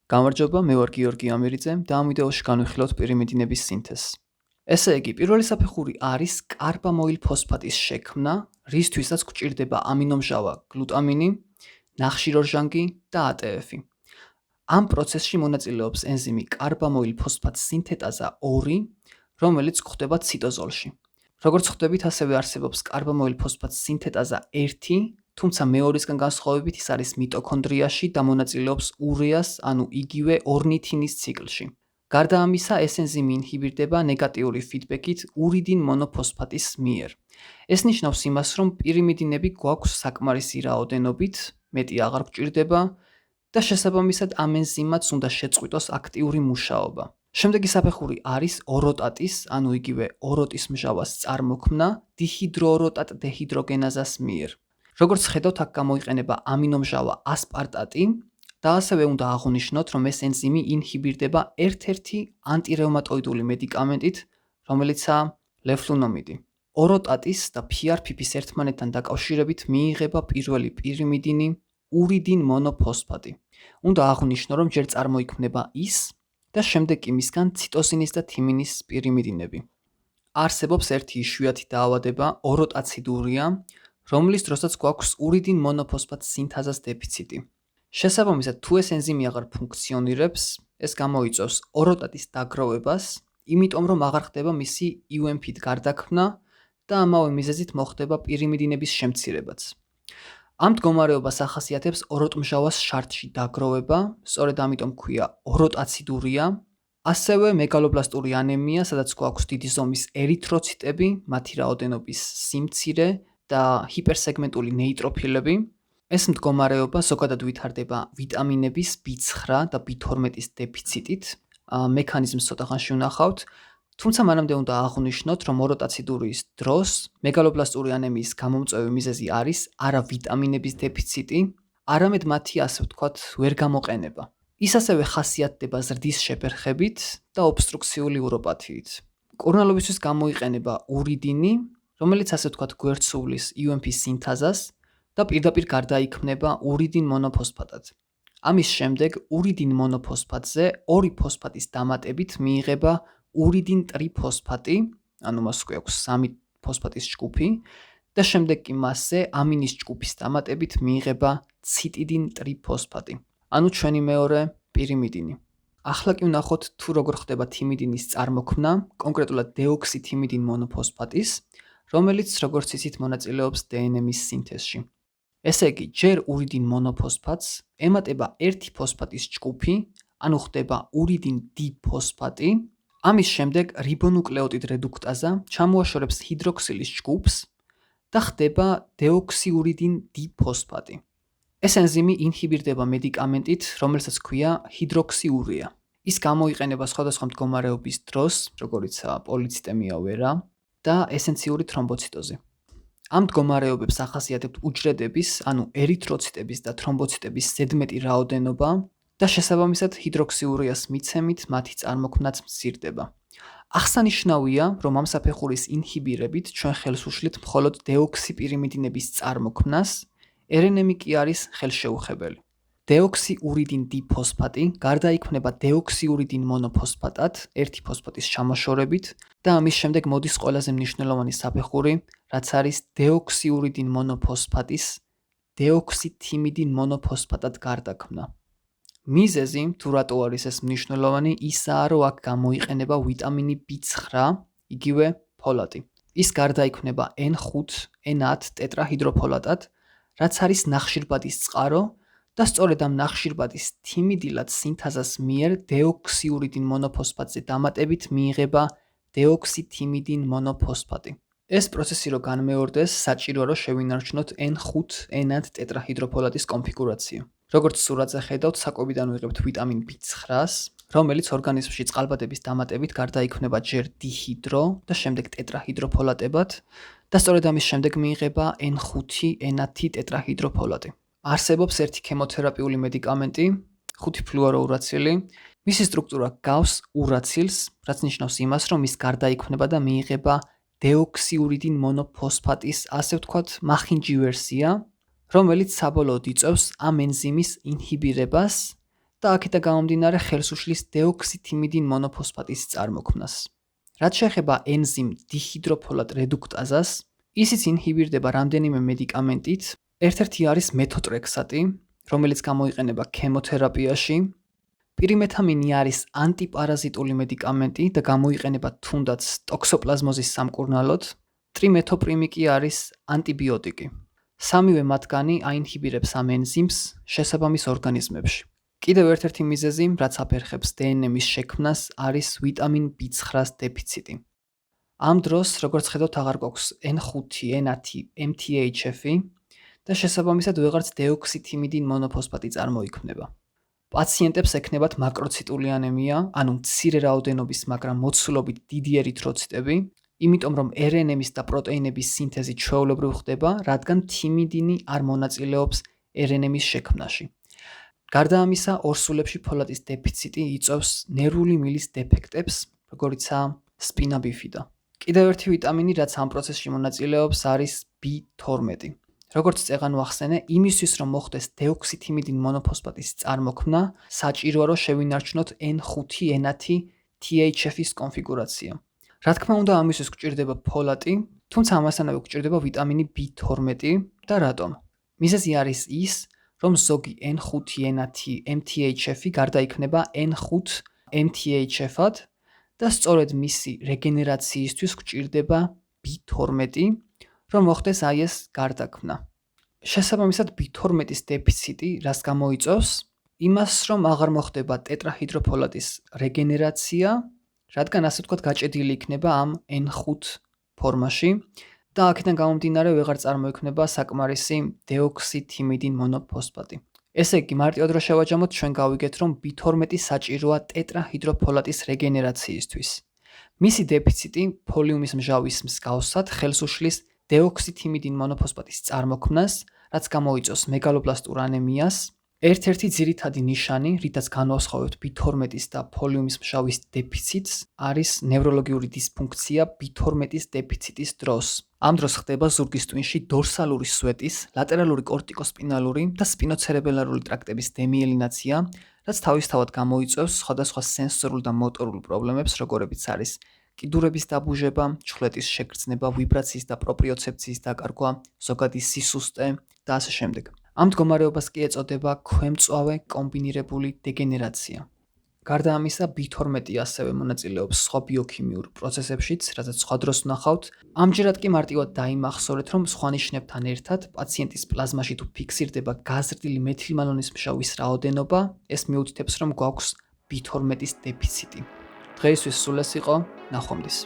გამარჯობა, მე ვარ გიორგი ამირიძე და ამ ვიდეოში განვიხილავთ პირიმიდინების სინთეზს. ესე იგი, პირველი საფეხური არის კარბამოილ ფოსფატის შექმნა, რისთვისაც გვჭირდება ამინომჟავა გლუტამინი, ნახშირორჟანგი და ATF-ი. ამ პროცესში მონაწილეობს ენზიმი კარბამოილ ფოსფატ სინთეტაზა 2, რომელიც გვხვდება ციტოზოლში. როგორც ხვდებით, ასევე არსებობს კარბამოილ ფოსფატ სინთეტაზა 1, თუმცა მეორისგან განსხვავებით ის არის მიტოქონდრიაში და მონაწილეობს ურეას, ანუ იგივე ორნითინის ციკლში. გარდა ამისა, ეს ენზიმი ინჰიბირდება ნეგატიური ფიდბექით ურიდინ მონოფოსფატის მიერ. ეს ნიშნავს იმას, რომ პირიმიდინები გვაქვს საკმარისი რაოდენობით, მეტი აღარ გვჭირდება და შესაბამისად ამ ენზიმაც უნდა შეწყვიტოს აქტიური მუშაობა. შემდეგი საფეხური არის ოროტატის, ანუ იგივე ოროტის მჟავას წარმოქმნა დიჰიდროოროტატ დეჰიდროგენაზას მიერ. როგორც ხედავთ, აქ გამოიყენება ამინომჟავა ასპარტატი და ასევე უნდა აღვნიშნოთ, რომ ეს ენზიმი ინჰიბირდება ერთ-ერთი ანტირევმატოიდული მედიკამენტით, რომელიცაა ლეფლუნომიდი. ოროტატის და PRPP-ის ერთმანეთთან დაკავშირებით მიიღება პირველი პირიმიდინი ურიდინ მონოფოსფატი. უნდა აღვნიშნო, რომ ჯერ წარმოიქმნება ის და შემდეგ კი მისგან ციტოზინის და თიმინის პირიმიდინები. არსებობს ერთი იშვიათი დაავადება, ოროტაციდურია, რომლის დროსაც გვაქვს ურიდინ მონოფოსფატ სინთაზას დეფიციტი. შესაბამისად, თუ ეს ენზიმი აღარ ფუნქციონირებს, ეს გამოიწვევს ოროტატის დაგროვებას, იმიტომ რომ აღარ ხდება მისი UMP-ით გარდაქმნა და ამავე მიზეზით მოხდება პირიმიდინების შემცირებაც. ამ მდგომარეობას ახასიათებს ოროტმჟავას შარტში დაგროვება, სწორედ ამიტომ ქვია ოროტაციდურია, ასევე მეგალობლასტური ანემია, სადაც გვაქვს დიდი ზომის ერითროციტები, მათი რაოდენობის სიმცირე და ჰიპერსეგმენტული ნეიტროფილები. ეს მდგომარეობა ზოგადად ვითარდება ვიტამინების B9 და B12-ის დეფიციტით. მექანიზმს ცოტა ხანში ვნახავთ, თუმცა მანამდე უნდა აღვნიშნოთ, რომ ოროტაციდურიის დროს მეგალობლასტური ანემიის გამომწვევი მიზეზი არის არა ვიტამინების დეფიციტი, არამედ მათი, ასე ვთქვათ, ვერ გამოყენება. ის ასევე ხასიათდება ზრდის შეფერხებით და ობსტრუქციული უროპათიით. კურნალობისთვის გამოიყენება ურიდინი, რომელიც, ასე ვთქვათ, გვერდს სუვლის UMP სინთაზას და პირდაპირ გარდაიქმნება ურიდინ მონოფოსფატად. ამის შემდეგ ურიდინ მონოფოსფატზე ორი ფოსფატის დამატებით მიიღება ურიდინ ტრიფოსფატი, ანუ მას გვაქვს 3 ფოსფატის ჯგუფი და შემდეგ კი მასზე ამინის ჯგუფის დამატებით მიიღება ციტიდინ ტრიფოსფატი, ანუ ჩვენი მეორე პირიმიდინი. ახლა კი ვნახოთ თუ როგორ ხდება თიმიდინის წარმოქმნა, კონკრეტულად დეოქსითიმიდინ მონოფოსფატის, რომელიც როგორც იცით მონაწილეობს DNM-ის სინთეზში. ესე იგი, ჯერ ურიდინ მონოფოსფატს ემატება ერთი ფოსფატის ჯგუფი, ანუ ხდება ურიდინ დიფოსფატი. ამის შემდეგ რიბონუკლეოტიდ რედუქტაზა ჩამოაშორებს ჰიდროქსილის ჯგუფს და ხდება დეოქსიურიდინ დიფოსფატი. ეს ენზიმი ინჰიბირდება მედიკამენტით, რომელსაც ქვია ჰიდროქსიურია. ის გამოიყენება სხვადასხვა მდგომარეობის დროს, როგორიცაა პოლიციტემია ვერა და ესენციური თრომბოციტოზი. ამ მდგომარეობებს ახასიათებთ უჯრედების, ანუ ერითროციტების და თრომბოციტების ზედმეტი რაოდენობა და შესაბამისად ჰიდროქსიურიას მიცემით მათი წარმოქმნაც მცირდება. აღსანიშნავია, რომ ამ საფეხურის ინჰიბირებით ჩვენ ხელს უშლით მხოლოდ დეოქსიპირიმიდინების წარმოქმნას, RNM კი არის ხელშეუხებელი. დეოქსიურიდინ დიფოსფატი გარდაიქმნება დეოქსიურიდინ მონოფოსფატად ერთი ფოსფატის ჩამოშორებით და ამის შემდეგ მოდის ყველაზე მნიშვნელოვანი საფეხური, რაც არის დეოქსიურიდინ მონოფოსფატის დეოქსითიმიდინ მონოფოსფატად გარდაქმნა. მიზეზი, თუ რატო არის ეს მნიშვნელოვანი, ისაა, რომ აქ გამოიყენება ვიტამინი B9, იგივე ფოლატი. ის გარდაიქმნება N5, N10 ტეტრაჰიდროფოლატად, რაც არის ნახშირბადის წყარო და სწორედ ამ ნახშირბადის თიმიდილად სინთაზას მიერ დეოქსიურიდინ მონოფოსფატზე დამატებით მიიღება დეოქსითიმიდინ მონოფოსფატი. ეს პროცესი რო განმეორდეს, საჭიროა რომ შევინარჩუნოთ N5, N10 ტეტრაჰიდროფოლატის კონფიგურაცია. როგორც სურათზე ხედავთ, საკვებიდან ვიღებთ ვიტამინ B9-ს, რომელიც ორგანიზმში წყალბადების დამატებით გარდაიქმნება ჯერ დიჰიდრო და შემდეგ ტეტრაჰიდროფოლატებად და სწორედ ამის შემდეგ მიიღება N5, N10 ტეტრაჰიდროფოლატი. არსებობს ერთი ქემოთერაპიული მედიკამენტი, 5-ფლუოროურაცილი. მისი სტრუქტურა გავს ურაცილს, რაც ნიშნავს იმას, რომ ის გარდაიქმნება და მიიღება დეოქსიურიდინ მონოფოსფატის, ასე ვთქვათ, მახინჯი ვერსია, რომელიც საბოლოოდ იწვევს ამ ენზიმის ინჰიბირებას და აქედან გამომდინარე ხელს უშლის დეოქსითიმიდინ მონოფოსფატის წარმოქმნას. რაც შეეხება ენზიმ დიჰიდროფოლატ რედუქტაზას, ისიც ინჰიბირდება რამდენიმე მედიკამენტით. ერთ-ერთი არის მეთოტრექსატი, რომელიც გამოიყენება ქემოთერაპიაში. პირიმეთამინი არის ანტიპარაზიტული მედიკამენტი და გამოიყენება თუნდაც ტოქსოპლაზმოზის სამკურნალოდ. ტრიმეთოპრიმიკი არის ანტიბიოტიკი. სამივე მათგანი აინჰიბირებს ამ ენზიმს შესაბამის ორგანიზმებში. კიდევ ერთ-ერთი მიზეზი, რაც აფერხებს დნმ-ის შექმნას, არის ვიტამინ B9-ს დეფიციტი. ამ დროს, როგორც ხედავთ, აღარ გვაქვს N5, N10, MTHF-ი და შესაბამისად ვეღარც დეოქსითიმიდინ მონოფოსფატი წარმოიქმნება. პაციენტებს ექნებათ მაკროციტული ანემია, ანუ მცირე რაოდენობის, მაგრამ მოცულობით დიდი ერითროციტები, იმიტომ რომ RNM-ის და პროტეინების სინთეზი ჩვეულებრივ ხდება, რადგან თიმიდინი არ მონაწილეობს RNM-ის შექმნაში. გარდა ამისა, ორსულებში ფოლატის დეფიციტი იწვევს ნერვული მილის დეფექტებს, როგორიცაა სპინა ბიფიდა. კიდევ ერთი ვიტამინი, რაც ამ პროცესში მონაწილეობს, არის B12. როგორც წეღან ვახსენე, იმისთვის რომ მოხდეს დეოქსითიმიდინ მონოფოსფატის წარმოქმნა, საჭიროა რომ შევინარჩუნოთ N5, N10, THF-ის კონფიგურაცია. რა თქმა უნდა, ამისთვის გვჭირდება ფოლატი, თუმცა ამასთანავე გვჭირდება ვიტამინი B12 და რატომ? მიზეზი არის ის, რომ ზოგი N5, N10, MTHF-ი გარდაიქმნება N5 MTHF-ად და სწორედ მისი რეგენერაციისთვის გვჭირდება B12, რომ მოხდეს აი ეს გარდაქმნა. შესაბამისად, B12-ის დეფიციტი რას გამოიწვევს? იმას, რომ აღარ მოხდება ტეტრაჰიდროფოლატის რეგენერაცია, რადგან ასე ვთქვათ, გაჭედილი იქნება ამ N5 ფორმაში და აქედან გამომდინარე ვეღარ წარმოიქმნება საკმარისი დეოქსითიმიდინ მონოფოსფატი. ესე იგი, მარტივად რო შევაჯამოთ, ჩვენ გავიგეთ, რომ B12 საჭიროა ტეტრაჰიდროფოლატის რეგენერაციისთვის. მისი დეფიციტი ფოლიუმის მჟავის მსგავსად ხელს უშლის დეოქსითიმიდინ მონოფოსფატის წარმოქმნას, რაც გამოიწვევს მეგალობლასტურ ანემიას. ერთ-ერთი ძირითადი ნიშანი, რითაც განვასხვავებთ B12-ის და ფოლიუმის მჟავის დეფიციტს, არის ნევროლოგიური დისფუნქცია B12-ის დეფიციტის დროს. ამ დროს ხდება ზურგის ტვინში დორსალური სვეტის, ლატერალური კორტიკოსპინალური და სპინოცერებელარული ტრაქტების დემიელინაცია, რაც თავისთავად გამოიწვევს სხვადასხვა სენსორულ და მოტორულ პრობლემებს, როგორებიც არის კიდურების დაბუჟება, ჩხლეტის შეგრძნება, ვიბრაციის და პროპრიოცეფციის დაკარგვა, ზოგადი სისუსტე და ასე შემდეგ. ამ მდგომარეობას კი ეწოდება ქვემწვავე კომბინირებული დეგენერაცია. გარდა ამისა, B12 ასევე მონაწილეობს სხვა ბიოქიმიურ პროცესებშიც, რასაც სხვა დროს ვნახავთ. ამჯერად კი მარტივად დაიმახსოვრეთ, რომ სხვა ნიშნებთან ერთად პაციენტის პლაზმაში თუ ფიქსირდება გაზრდილი მეთილმალონის მჟავის რაოდენობა, ეს მიუთითებს, რომ გვაქვს B12-ის დეფიციტი. დღეისთვის სულ ეს იყო, ნახვამდის.